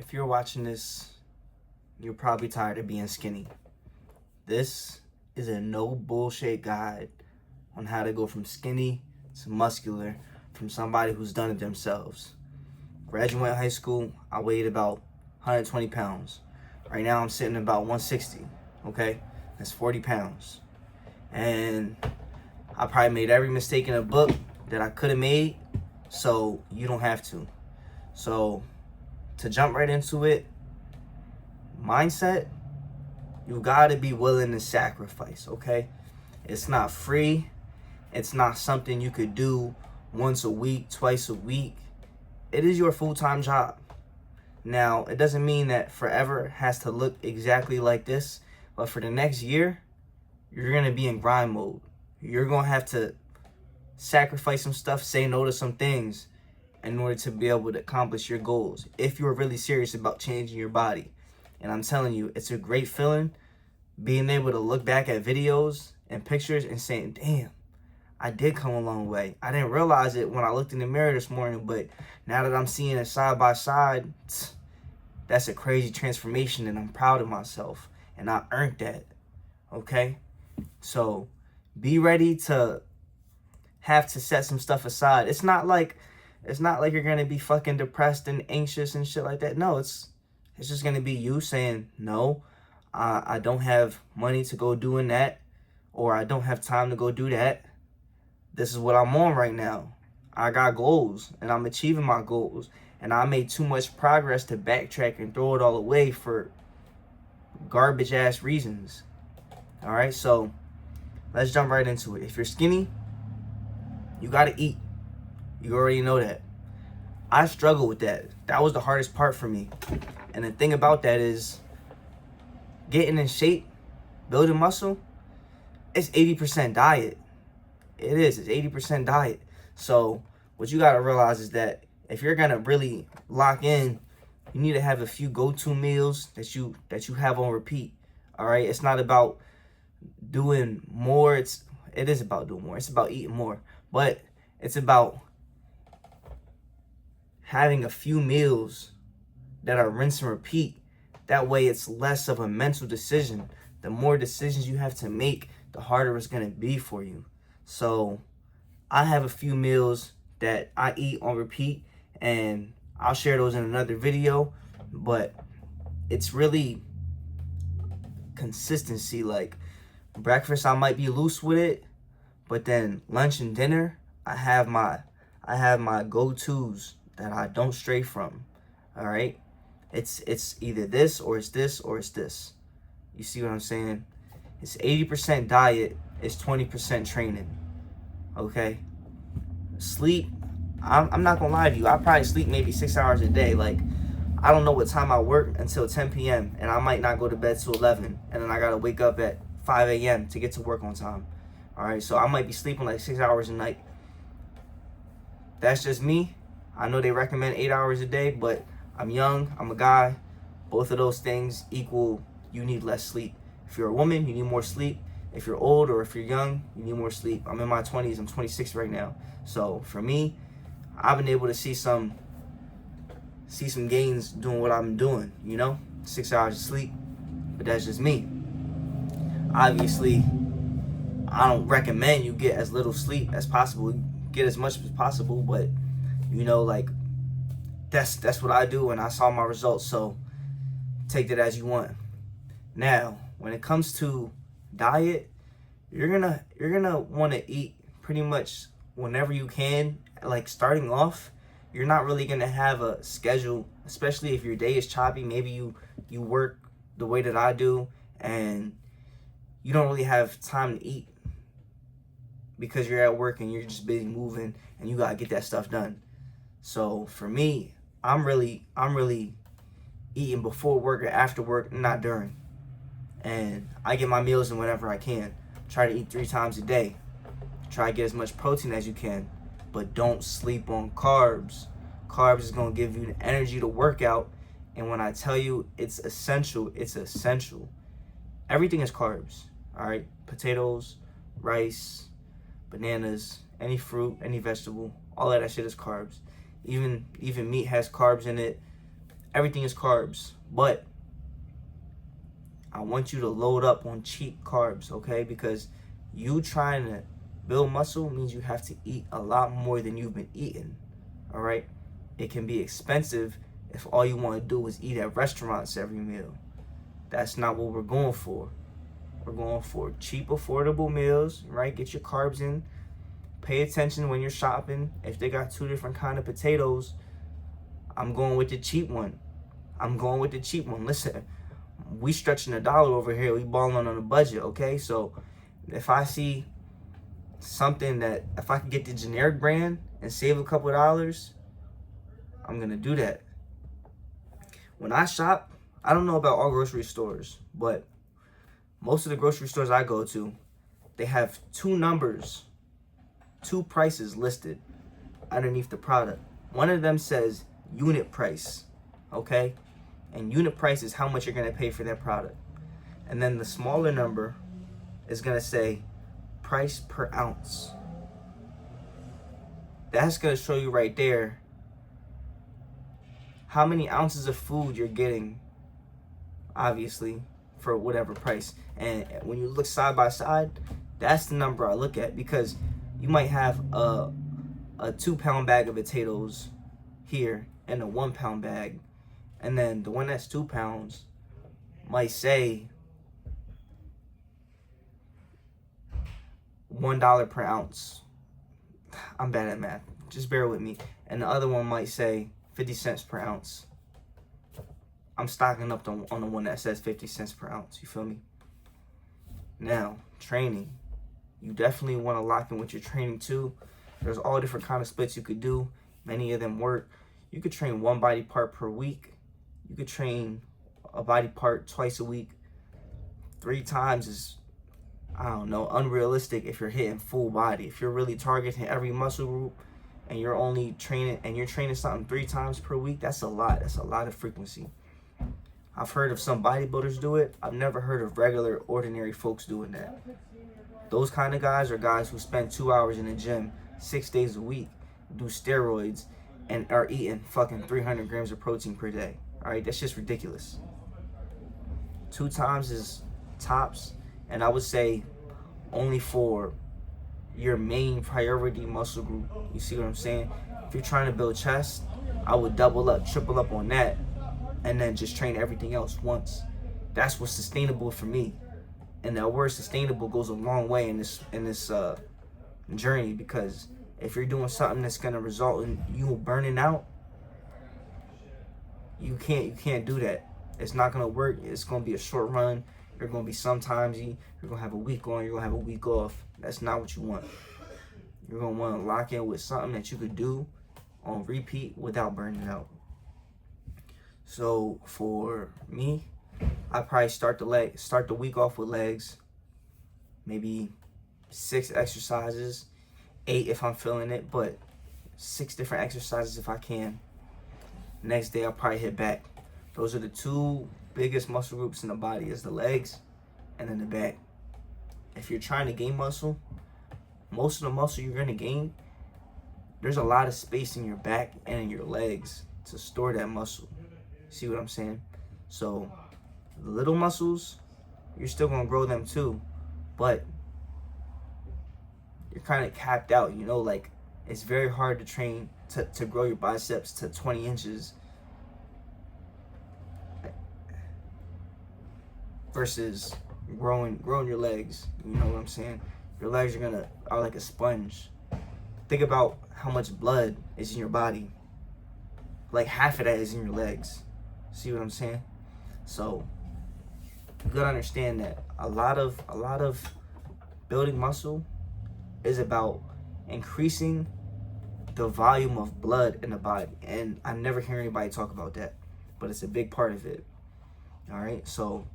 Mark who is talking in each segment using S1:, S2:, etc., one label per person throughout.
S1: If you're watching this, you're probably tired of being skinny. This is a no bullshit guide on how to go from skinny to muscular from somebody who's done it themselves. Graduating high school, I weighed about 120 pounds. Right now, I'm sitting about 160. Okay, that's 40 pounds. And I probably made every mistake in a book that I could have made, so you don't have to. So, to jump right into it, mindset, you gotta be willing to sacrifice, okay? It's not free. It's not something you could do once a week, twice a week. It is your full-time job. Now, it doesn't mean that forever has to look exactly like this, but for the next year, you're gonna be in grind mode. You're gonna have to sacrifice some stuff, say no to some things in order to be able to accomplish your goals if you're really serious about changing your body. And I'm telling you, it's a great feeling being able to look back at videos and pictures and saying, damn, I did come a long way. I didn't realize it when I looked in the mirror this morning, but now that I'm seeing it side by side, that's a crazy transformation, and I'm proud of myself, and I earned that, okay? So be ready to have to set some stuff aside. It's not like you're gonna be fucking depressed and anxious and shit like that. No, it's just gonna be you saying, no, I don't have money to go doing that, or I don't have time to go do that. This is what I'm on right now. I got goals, and I'm achieving my goals, and I made too much progress to backtrack and throw it all away for garbage ass reasons. All right, so let's jump right into it. If you're skinny, you gotta eat. You already know that. I struggle with that. That was the hardest part for me. And the thing about that is, getting in shape, building muscle, it's 80% diet. It is. It's 80% diet. So what you gotta realize is that if you're gonna really lock in, you need to have a few go-to meals that you have on repeat. All right. It's not about doing more. It is about doing more. It's about eating more. But it's about having a few meals that are rinse and repeat. That way it's less of a mental decision. The more decisions you have to make, the harder it's going to be for you. So I have a few meals that I eat on repeat, and I'll share those in another video, but it's really consistency. Like breakfast, I might be loose with it, but then lunch and dinner, I have my go-tos that I don't stray from. All right, it's either this or it's this or it's this. You see what I'm saying? It's 80% diet, it's 20% training. Okay, sleep. I'm not gonna lie to you. I probably sleep maybe 6 hours a day. Like, I don't know what time I work until 10 p.m. and I might not go to bed till 11, and then I gotta wake up at 5 a.m. to get to work on time. All right, so I might be sleeping like 6 hours a night. That's just me. I know they recommend 8 hours a day, but I'm young, I'm a guy. Both of those things equal, you need less sleep. If you're a woman, you need more sleep. If you're old or if you're young, you need more sleep. I'm in my 20s, I'm 26 right now. So for me, I've been able to see some gains doing what I'm doing, 6 hours of sleep, but that's just me. Obviously, I don't recommend you get as little sleep as possible. Get as much as possible, but like that's what I do, and I saw my results. So take that as you want. Now, when it comes to diet, you're gonna want to eat pretty much whenever you can. Like, starting off, you're not really gonna have a schedule, especially if your day is choppy. Maybe you work the way that I do, and you don't really have time to eat because you're at work and you're just busy moving and you gotta get that stuff done. So for me, I'm really eating before work or after work, not during. And I get my meals in whenever I can. Try to eat 3 times a day. Try to get as much protein as you can, but don't sleep on carbs. Carbs is gonna give you the energy to work out, and when I tell you it's essential, it's essential. Everything is carbs, all right? Potatoes, rice, bananas, any fruit, any vegetable, all of that shit is carbs. Even meat has carbs in it. Everything is carbs, but I want you to load up on cheap carbs, okay? Because you trying to build muscle means you have to eat a lot more than you've been eating, all right? It can be expensive if all you want to do is eat at restaurants every meal. That's not what we're going for. We're going for cheap, affordable meals, right? Get your carbs in. Pay attention when you're shopping. If they got two different kind of potatoes, I'm going with the cheap one. Listen, we stretching $1 over here. We balling on a budget, okay? So if I see something that, if I can get the generic brand and save a couple dollars, I'm going to do that. When I shop, I don't know about all grocery stores, but most of the grocery stores I go to, they have two numbers, two prices listed underneath the product. One of them says unit price, okay? And unit price is how much you're going to pay for that product. And then the smaller number is going to say price per ounce. That's going to show you right there how many ounces of food you're getting, obviously, for whatever price. And when you look side by side, that's the number I look at, because you might have a 2-pound bag of potatoes here and a 1-pound bag, and then the one that's 2 pounds might say $1 per ounce. I'm bad at math, just bear with me. And the other one might say 50 cents per ounce. I'm stocking up on the one that says 50 cents per ounce. You feel me? Now, training. You definitely want to lock in with your training too. There's all different kind of splits you could do. Many of them work. You could train one body part per week. You could train a body part twice a week. 3 times is, I don't know, unrealistic if you're hitting full body. If you're really targeting every muscle group and you're only training, and you're training something 3 times per week, that's a lot. That's a lot of frequency. I've heard of some bodybuilders do it. I've never heard of regular, ordinary folks doing that. Those kind of guys are guys who spend 2 hours in the gym 6 days a week, do steroids, and are eating fucking 300 grams of protein per day. All right, that's just ridiculous. 2 times is tops, and I would say only for your main priority muscle group. You see what I'm saying? If you're trying to build chest, I would double up, triple up on that, and then just train everything else once. That's what's sustainable for me. And that word sustainable goes a long way in this journey, because if you're doing something that's gonna result in you burning out, you can't do that. It's not gonna work. It's gonna be a short run. You're gonna be sometimes you're gonna have a week on, you're gonna have a week off. That's not what you want. You're gonna want to lock in with something that you could do on repeat without burning out. So for me, I probably start the week off with legs, maybe 6 exercises, 8 if I'm feeling it, but 6 different exercises if I can. Next day I'll probably hit back. Those are the 2 biggest muscle groups in the body, is the legs and then the back. If you're trying to gain muscle, most of the muscle you're gonna gain, there's a lot of space in your back and in your legs to store that muscle. See what I'm saying? So the little muscles, you're still gonna grow them too, but you're kind of capped out, you know, like it's very hard to train to grow your biceps to 20 inches versus growing your legs. You know what I'm saying? Your legs are like a sponge. Think about how much blood is in your body. Like half of that is in your legs. See what I'm saying? So you gotta understand that a lot of building muscle is about increasing the volume of blood in the body. And I never hear anybody talk about that, but it's a big part of it. All right, so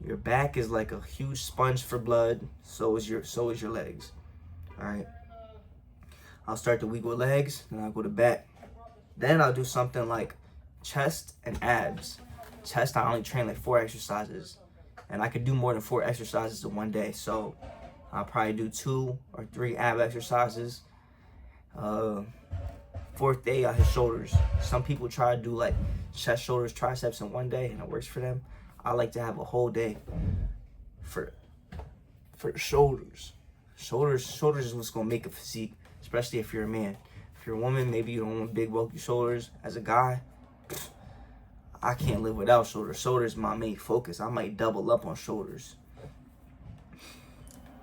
S1: your back is like a huge sponge for blood. So is your legs. All right. I'll start the week with legs, then I'll go to back. Then I'll do something like chest and abs. Chest, I only train like 4 exercises, and I could do more than 4 exercises in one day. So I'll probably do 2 or 3 ab exercises, 4 fourth day I hit shoulders. Some people try to do like chest, shoulders, triceps in one day, and it works for them. I like to have a whole day for shoulders. Shoulders is what's gonna make a physique, especially if you're a man. If you're a woman, maybe you don't want big bulky shoulders. As a guy, I can't live without shoulders. Shoulders is my main focus. I might double up on shoulders.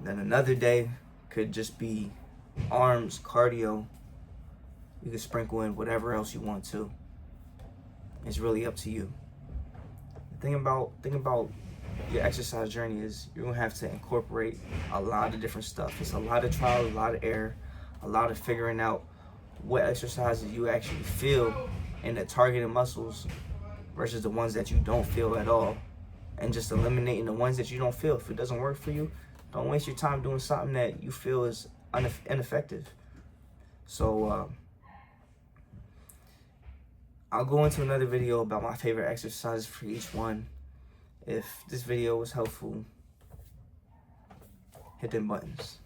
S1: Then another day could just be arms, cardio. You can sprinkle in whatever else you want to. It's really up to you. The thing about your exercise journey is you're gonna have to incorporate a lot of different stuff. It's a lot of trial, a lot of error, a lot of figuring out what exercises you actually feel in the targeted muscles versus the ones that you don't feel at all, and just eliminating the ones that you don't feel. If it doesn't work for you, don't waste your time doing something that you feel is ineffective. So I'll go into another video about my favorite exercises for each one. If this video was helpful, hit them buttons.